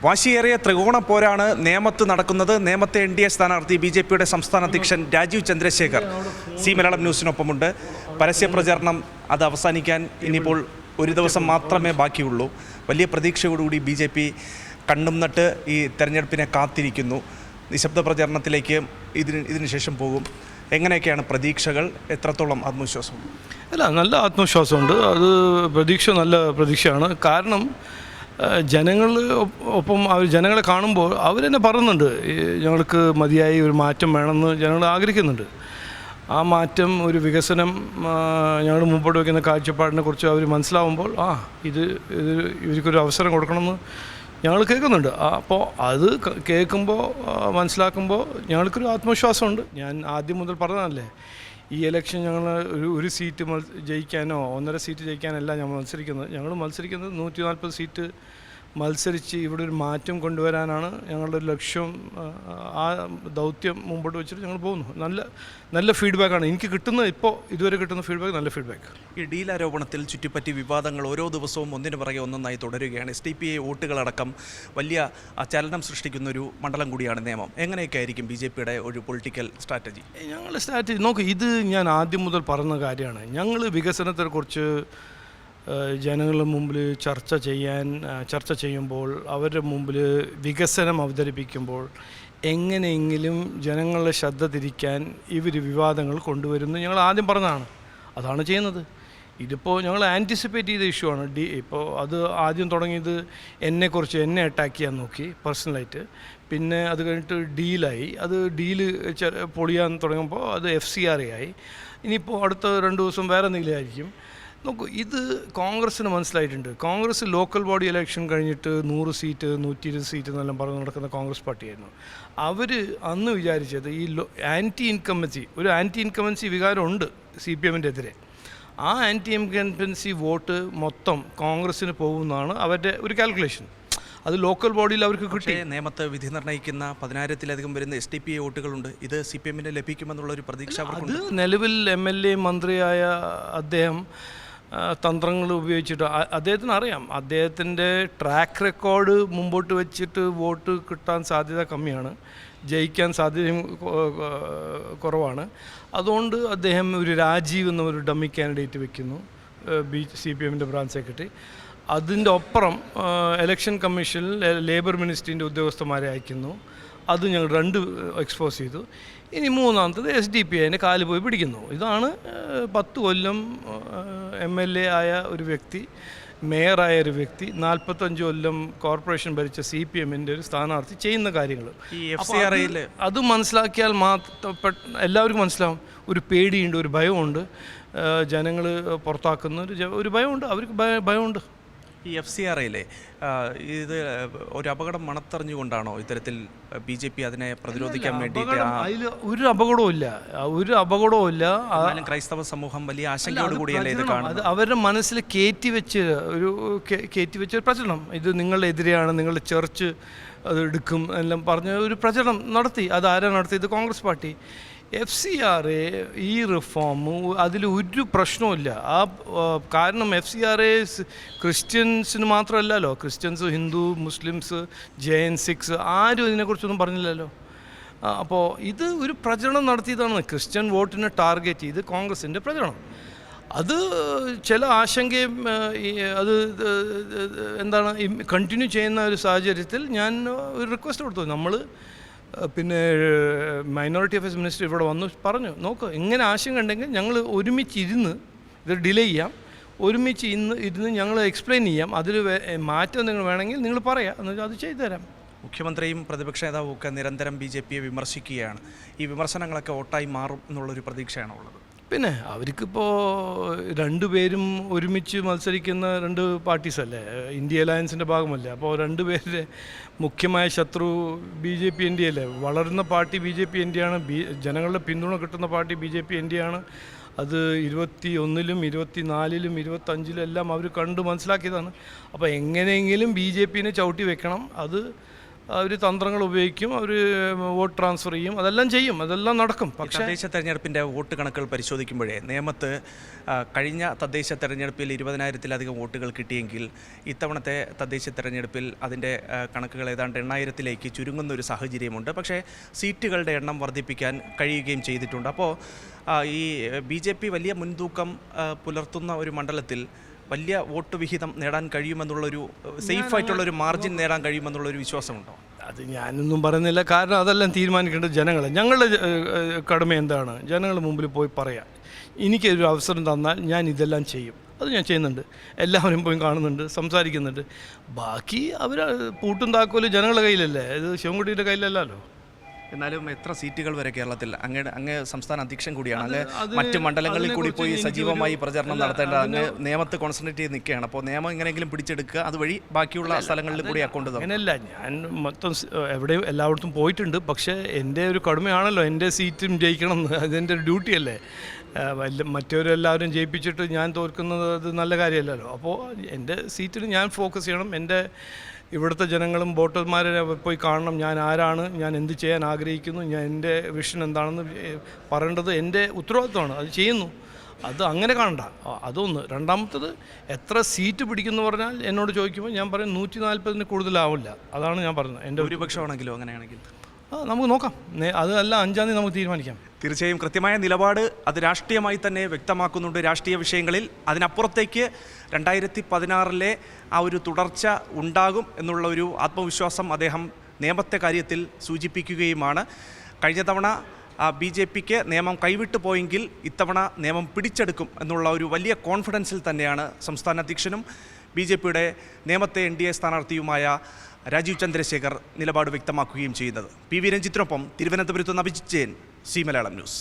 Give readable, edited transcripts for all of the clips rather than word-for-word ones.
വാശിയേറിയ ത്രികോണ പോരാണ് നേമത്ത് നടക്കുന്നത്. നേമത്തെ എൻ ഡി എ സ്ഥാനാർത്ഥി BJPയുടെ സംസ്ഥാന അധ്യക്ഷൻ രാജീവ് ചന്ദ്രശേഖർ സി മലയാളം ന്യൂസിനൊപ്പമുണ്ട്. പരസ്യപ്രചാരണം അത് അവസാനിക്കാൻ ഇനിയിപ്പോൾ ഒരു ദിവസം മാത്രമേ ബാക്കിയുള്ളൂ. വലിയ പ്രതീക്ഷയോടുകൂടി BJP കണ്ണും നട്ട് ഈ തെരഞ്ഞെടുപ്പിനെ കാത്തിരിക്കുന്നു. നിശബ്ദ പ്രചാരണത്തിലേക്ക് ഇതിന് ശേഷം പോകും. എങ്ങനെയൊക്കെയാണ് പ്രതീക്ഷകൾ? എത്രത്തോളം ആത്മവിശ്വാസം? അല്ല, നല്ല ആത്മവിശ്വാസമുണ്ട്. അത് നല്ല പ്രതീക്ഷയാണ്. കാരണം ജനങ്ങൾ ഒപ്പം ജനങ്ങളെ കാണുമ്പോൾ അവരെന്നെ പറയുന്നുണ്ട്, ഞങ്ങൾക്ക് മതിയായി ഒരു മാറ്റം വേണമെന്ന് ജനങ്ങൾ ആഗ്രഹിക്കുന്നുണ്ട്. ആ മാറ്റം, ഒരു വികസനം, ഞങ്ങൾ മുമ്പോട്ട് വയ്ക്കുന്ന കാഴ്ചപ്പാടിനെ കുറിച്ച് അവർ മനസ്സിലാവുമ്പോൾ ഇവർക്കൊരു അവസരം കൊടുക്കണമെന്ന് ഞങ്ങൾ കേൾക്കുന്നുണ്ട്. അപ്പോൾ അത് കേൾക്കുമ്പോൾ, മനസ്സിലാക്കുമ്പോൾ ഞങ്ങൾക്കൊരു ആത്മവിശ്വാസമുണ്ട്. ഞാൻ ആദ്യം മുതൽ പറഞ്ഞതല്ലേ, ഈ ഇലക്ഷൻ ഞങ്ങൾ ഒരു സീറ്റ് ജയിക്കാനോ 1.5 സീറ്റ് ജയിക്കാനല്ല ഞങ്ങൾ മത്സരിക്കുന്നത് 140 സീറ്റ് മത്സരിച്ച് ഇവിടെ ഒരു മാറ്റം കൊണ്ടുവരാനാണ് ഞങ്ങളുടെ ഒരു ലക്ഷ്യം. ആ ദൗത്യം മുമ്പോട്ട് വെച്ചിട്ട് ഞങ്ങൾ പോകുന്നു. നല്ല ഫീഡ്ബാക്കാണ് എനിക്ക് കിട്ടുന്നത്. ഇതുവരെ കിട്ടുന്ന ഫീഡ്ബാക്ക് നല്ല ഫീഡ്ബാക്ക്. ഈ ഡീൽ ആരോപണത്തിൽ ചുറ്റിപ്പറ്റി വിവാദങ്ങൾ ഓരോ ദിവസവും ഒന്നിനു പുറകെ ഒന്നൊന്നായി തുടരുകയാണ്. SDPI വോട്ടുകളടക്കം വലിയ ചലനം സൃഷ്ടിക്കുന്നൊരു മണ്ഡലം കൂടിയാണ് നേമം. എങ്ങനെയൊക്കെ ആയിരിക്കും BJPയുടെ ഒരു പൊളിറ്റിക്കൽ സ്ട്രാറ്റജി? ഞങ്ങളുടെ സ്ട്രാറ്റജി നോക്ക്, ഇത് ഞാൻ ആദ്യം മുതൽ പറഞ്ഞ കാര്യമാണ്. ഞങ്ങൾ വികസനത്തെക്കുറിച്ച് ജനങ്ങളുടെ മുമ്പിൽ ചർച്ച ചെയ്യുമ്പോൾ, അവരുടെ മുമ്പിൽ വികസനം അവതരിപ്പിക്കുമ്പോൾ എങ്ങനെയെങ്കിലും ജനങ്ങളുടെ ശ്രദ്ധ തിരിക്കാൻ ഇവർ വിവാദങ്ങൾ കൊണ്ടുവരുന്നു ഞങ്ങൾ ആദ്യം പറഞ്ഞതാണ്. അതാണ് ചെയ്യുന്നത്. ഇതിപ്പോൾ ഞങ്ങൾ ആൻറ്റിസിപ്പേറ്റ് ചെയ്ത ഇഷ്യൂ ആണ്. ഇപ്പോൾ അത് ആദ്യം തുടങ്ങിയത് എന്നെ അറ്റാക്ക് ചെയ്യാൻ നോക്കി പേഴ്സണലായിട്ട്. പിന്നെ അത് കഴിഞ്ഞിട്ട് ഡീലായി. ഡീല് പൊളിയാൻ തുടങ്ങുമ്പോൾ അത് FCRA ആയി. ഇനിയിപ്പോൾ അടുത്ത 2 ദിവസം വേറെ എന്തെങ്കിലും ആയിരിക്കും. നോക്കൂ, ഇത് കോൺഗ്രസ്സിന് മനസ്സിലായിട്ടുണ്ട്. കോൺഗ്രസ് ലോക്കൽ ബോഡി ഇലക്ഷൻ കഴിഞ്ഞിട്ട് 100 സീറ്റ് 120 സീറ്റ് എന്നെല്ലാം പറഞ്ഞ് നടക്കുന്ന കോൺഗ്രസ് പാർട്ടിയായിരുന്നു. അവർ അന്ന് വിചാരിച്ചത് ഈ ആൻറ്റി ഇൻകമ്പൻസി വികാരമുണ്ട് CPMൻ്റെ എതിരെ. ആ ആൻറ്റി ഇൻകമ്പൻസി വോട്ട് മൊത്തം കോൺഗ്രസ്സിന് പോകുമെന്നാണ് അവരുടെ ഒരു കാൽക്കുലേഷൻ. അത് ലോക്കൽ ബോഡിയിൽ അവർക്ക് കിട്ടി. നേമത്ത് വിധി നിർണ്ണയിക്കുന്ന 10,000-ലധികം വരുന്ന SDPI വോട്ടുകളുണ്ട്. ഇത് CPMന് ലഭിക്കുമെന്നുള്ളൊരു പ്രതീക്ഷ. അത് നിലവിൽ MLA മന്ത്രിയായ അദ്ദേഹം തന്ത്രങ്ങൾ ഉപയോഗിച്ചിട്ട് അദ്ദേഹത്തിന് അറിയാം. അദ്ദേഹത്തിൻ്റെ ട്രാക്ക് റെക്കോർഡ് മുമ്പോട്ട് വെച്ചിട്ട് വോട്ട് കിട്ടാൻ സാധ്യത കമ്മിയാണ്, ജയിക്കാൻ സാധ്യതയും കുറവാണ്. അതുകൊണ്ട് അദ്ദേഹം ഒരു രാജീവ് എന്ന ഒരു ഡമ്മി കാൻഡിഡേറ്റ് വെക്കുന്നു, CPMൻ്റെ ബ്രാഞ്ച് സെക്രട്ടറി. അതിൻ്റെ ഒപ്പുറം ഇലക്ഷൻ കമ്മീഷനിൽ ലേബർ മിനിസ്ട്രീൻ്റെ ഉദ്യോഗസ്ഥന്മാരെ അയക്കുന്നു. അത് ഞങ്ങൾ 2 എക്സ്പോസ് ചെയ്തു. ഇനി 3ാമത്തത് SDPI അതിൻ്റെ കാല് പോയി പിടിക്കുന്നു. ഇതാണ് 10 കൊല്ലം MLA ആയ ഒരു വ്യക്തി, മേയറായ ഒരു വ്യക്തി, 45 കൊല്ലം കോർപ്പറേഷൻ ഭരിച്ച CPMൻ്റെ ഒരു സ്ഥാനാർത്ഥി ചെയ്യുന്ന കാര്യങ്ങൾ. അത് മനസ്സിലാക്കിയാൽ എല്ലാവർക്കും മനസ്സിലാവും. ഒരു പേടിയുണ്ട്, ഒരു ഭയമുണ്ട്. ജനങ്ങൾ പുറത്താക്കുന്ന ഒരു ഭയമുണ്ട്, അവർക്ക് ഭയമുണ്ട്. ഈ FCRAയിലെ ഇത് ഒരു അപകടം മണത്തറിഞ്ഞുകൊണ്ടാണോ ഇത്തരത്തിൽ BJP അതിനെ പ്രതിരോധിക്കാൻ വേണ്ടിയിട്ട്? അതിൽ ഒരു അപകടവും ഇല്ല. ക്രൈസ്തവ സമൂഹം വലിയ ആശങ്കയോട് കൂടിയല്ലേ ഇത് കാണുന്നത്. അവരുടെ മനസ്സിൽ കയറ്റി വെച്ച പ്രചരണം, ഇത് നിങ്ങളെതിരെയാണ്, നിങ്ങളുടെ ചർച്ച് അത് എടുക്കും എല്ലാം പറഞ്ഞ് ഒരു പ്രചരണം നടത്തി. അതാരാണ് നടത്തിയത്? കോൺഗ്രസ് പാർട്ടി. FCRA ഈ റിഫോം അതിലൊരു പ്രശ്നവുമില്ല. കാരണം FCRA ക്രിസ്ത്യൻസിന് മാത്രമല്ലല്ലോ. ക്രിസ്ത്യൻസ്, ഹിന്ദു, മുസ്ലിംസ്, ജെയിൻ, സിഖ്സ് ആരും ഇതിനെക്കുറിച്ചൊന്നും പറഞ്ഞില്ലല്ലോ. അപ്പോൾ ഇത് ഒരു പ്രചരണം നടത്തിയതാണ്. ക്രിസ്ത്യൻ വോട്ടിനെ ടാർഗറ്റ് ചെയ്ത് കോൺഗ്രസിൻ്റെ പ്രചരണം. അത് ചില ആശങ്കയും അത് എന്താണ് കണ്ടിന്യൂ ചെയ്യുന്ന ഒരു സാഹചര്യത്തിൽ ഞാൻ ഒരു റിക്വസ്റ്റ് കൊടുത്തു. നമ്മൾ പിന്നെ മൈനോറിറ്റി അഫയേഴ്സ് മിനിസ്റ്റർ ഇവിടെ വന്ന് പറഞ്ഞു, നോക്ക്, ഇങ്ങനെ ആശങ്ക ഉണ്ടെങ്കിൽ ഞങ്ങൾ ഒരുമിച്ചിരുന്ന് ഇത് ഡിലേ ചെയ്യാം, ഇരുന്ന് ഞങ്ങൾ എക്സ്പ്ലെയിൻ ചെയ്യാം, അതിൽ മാറ്റം നിങ്ങൾ വേണമെങ്കിൽ നിങ്ങൾ പറയാം, എന്നുവെച്ചാൽ അത് ചെയ്തു തരാം. മുഖ്യമന്ത്രിയും പ്രതിപക്ഷ നേതാവും ഒക്കെ നിരന്തരം BJPയെ വിമർശിക്കുകയാണ്. ഈ വിമർശനങ്ങളൊക്കെ വോട്ടായി മാറും എന്നുള്ളൊരു പ്രതീക്ഷയാണോ ഉള്ളത്? പിന്നെ അവർക്കിപ്പോൾ 2 പേരും ഒരുമിച്ച് മത്സരിക്കുന്ന 2 പാർട്ടീസല്ലേ, ഇന്ത്യ അലയൻസിൻ്റെ ഭാഗമല്ലേ. അപ്പോൾ 2 പേരുടെ മുഖ്യമായ ശത്രു BJP NDA അല്ലേ. വളരുന്ന പാർട്ടി BJP NDA ആണ്. ജനങ്ങളുടെ പിന്തുണ കിട്ടുന്ന പാർട്ടി BJP NDA ആണ്. അത് 21-ലും 24-ലും 25-ലും എല്ലാം അവർ കണ്ട് മനസ്സിലാക്കിയതാണ്. അപ്പോൾ എങ്ങനെയെങ്കിലും BJPനെ ചവിട്ടി വെക്കണം. അവർ തന്ത്രങ്ങൾ ഉപയോഗിക്കും, അവർ വോട്ട് ട്രാൻസ്ഫർ ചെയ്യും, അതെല്ലാം ചെയ്യും, അതെല്ലാം നടക്കും. പക്ഷേ തദ്ദേശ തെരഞ്ഞെടുപ്പിൻ്റെ വോട്ട് കണക്കുകൾ പരിശോധിക്കുമ്പോഴേ നേമത്ത് കഴിഞ്ഞ തദ്ദേശ തെരഞ്ഞെടുപ്പിൽ 20,000-ലധികം വോട്ടുകൾ കിട്ടിയെങ്കിൽ ഇത്തവണത്തെ തദ്ദേശ തെരഞ്ഞെടുപ്പിൽ അതിൻ്റെ കണക്കുകൾ ഏതാണ്ട് 8,000-ലേക്ക് ചുരുങ്ങുന്ന ഒരു സാഹചര്യമുണ്ട്. പക്ഷേ സീറ്റുകളുടെ എണ്ണം വർദ്ധിപ്പിക്കാൻ കഴിയുകയും ചെയ്തിട്ടുണ്ട്. അപ്പോൾ ഈ BJP വലിയ മുൻതൂക്കം പുലർത്തുന്ന ഒരു മണ്ഡലത്തിൽ വലിയ വോട്ട് വിഹിതം നേടാൻ കഴിയുമെന്നുള്ളൊരു സേഫായിട്ടുള്ളൊരു മാർജിൻ നേടാൻ കഴിയുമെന്നുള്ളൊരു വിശ്വാസമുണ്ടോ? അത് ഞാനൊന്നും പറയുന്നില്ല, കാരണം അതെല്ലാം തീരുമാനിക്കേണ്ടത് ജനങ്ങൾ. ഞങ്ങളുടെ കടമ എന്താണ്? ജനങ്ങളുടെ മുമ്പിൽ പോയി പറയാം, എനിക്കൊരു അവസരം തന്നാൽ ഞാൻ ഇതെല്ലാം ചെയ്യും. അത് ഞാൻ ചെയ്യുന്നുണ്ട്, എല്ലാവരും പോയി കാണുന്നുണ്ട്, സംസാരിക്കുന്നുണ്ട്. ബാക്കി അവർ പൂട്ടും താക്കോലും ജനങ്ങളുടെ കയ്യിലല്ലേ, ഇത് ശിവൻകുട്ടിയുടെ കയ്യിലല്ലല്ലോ. എന്നാലും എത്ര സീറ്റുകൾ വരെ കേരളത്തിൽ അങ്ങ് സംസ്ഥാന അധ്യക്ഷൻ കൂടിയാണ്, അങ്ങ് മറ്റ് മണ്ഡലങ്ങളിൽ കൂടി പോയി സജീവമായി പ്രചരണം നടത്തേണ്ട അങ്ങ് നേമത്ത് കോൺസെൻട്രേറ്റ് ചെയ്ത് നിൽക്കുകയാണ്. അപ്പോൾ നിയമം എങ്ങനെയെങ്കിലും പിടിച്ചെടുക്കുക, അതുവഴി ബാക്കിയുള്ള സ്ഥലങ്ങളിൽ കൂടി അക്കൗണ്ട് തരും. അങ്ങനെയല്ല, ഞാൻ മൊത്തം എവിടെയും എല്ലായിടത്തും പോയിട്ടുണ്ട്. പക്ഷേ എൻ്റെ ഒരു കടമയാണല്ലോ എൻ്റെ സീറ്റും ജയിക്കണം എന്ന്, അതെൻ്റെ ഒരു ഡ്യൂട്ടിയല്ലേ. മറ്റവരെല്ലാവരും ജയിപ്പിച്ചിട്ട് ഞാൻ തോൽക്കുന്നത് അത് നല്ല കാര്യമല്ലല്ലോ. അപ്പോൾ എൻ്റെ സീറ്റിൽ ഞാൻ ഫോക്കസ് ചെയ്യണം. എൻ്റെ ഇവിടുത്തെ ജനങ്ങളും വോട്ടർമാരെ പോയി കാണണം, ഞാൻ ആരാണ്, ഞാൻ എന്ത് ചെയ്യാൻ ആഗ്രഹിക്കുന്നു, ഞാൻ എൻ്റെ വിഷൻ എന്താണെന്ന് പറയേണ്ടത് എൻ്റെ ഉത്തരവാദിത്വമാണ്. അത് ചെയ്യുന്നു, അത് അങ്ങനെ കാണണ്ട. അതൊന്ന്. രണ്ടാമത്തത്, എത്ര സീറ്റ് പിടിക്കുന്നു പറഞ്ഞാൽ എന്നോട് ചോദിക്കുമ്പോൾ ഞാൻ പറയും 140-ന് കൂടുതലാവില്ല. അതാണ് ഞാൻ പറയുന്നത്. എൻ്റെ ഭൂരിപക്ഷമാണെങ്കിലോ അങ്ങനെയാണെങ്കിൽ നമുക്ക് നോക്കാം, അതല്ല 5-ാം തീയതി നമുക്ക് തീരുമാനിക്കാം. തീർച്ചയായും കൃത്യമായ നിലപാട് അത് രാഷ്ട്രീയമായി തന്നെ വ്യക്തമാക്കുന്നുണ്ട് രാഷ്ട്രീയ വിഷയങ്ങളിൽ. അതിനപ്പുറത്തേക്ക് 2016-ലെ ആ ഒരു തുടർച്ച ഉണ്ടാകും എന്നുള്ള ഒരു ആത്മവിശ്വാസം അദ്ദേഹം നിയമത്തെ കാര്യത്തിൽ സൂചിപ്പിക്കുകയുമാണ്. കഴിഞ്ഞ തവണ BJPക്ക് നിയമം കൈവിട്ടു പോയെങ്കിൽ ഇത്തവണ നിയമം പിടിച്ചെടുക്കും എന്നുള്ള ഒരു വലിയ കോൺഫിഡൻസിൽ തന്നെയാണ് സംസ്ഥാന അധ്യക്ഷനും BJPയുടെ നേമത്തെ NDA സ്ഥാനാർത്ഥിയുമായ രാജീവ് ചന്ദ്രശേഖർ നിലപാട് വ്യക്തമാക്കുകയും ചെയ്യുന്നത്. PV രഞ്ജിത്തിനൊപ്പം തിരുവനന്തപുരത്ത് നിന്ന് അഭിജിത്ത് ജയൻ, സി മലയാളം ന്യൂസ്.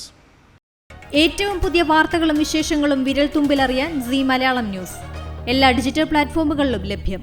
ഏറ്റവും പുതിയ വാർത്തകളും വിശേഷങ്ങളും വിരൽ തുമ്പിലറിയാൻ സി മലയാളം ന്യൂസ് എല്ലാ ഡിജിറ്റൽ പ്ലാറ്റ്ഫോമുകളിലും ലഭ്യം.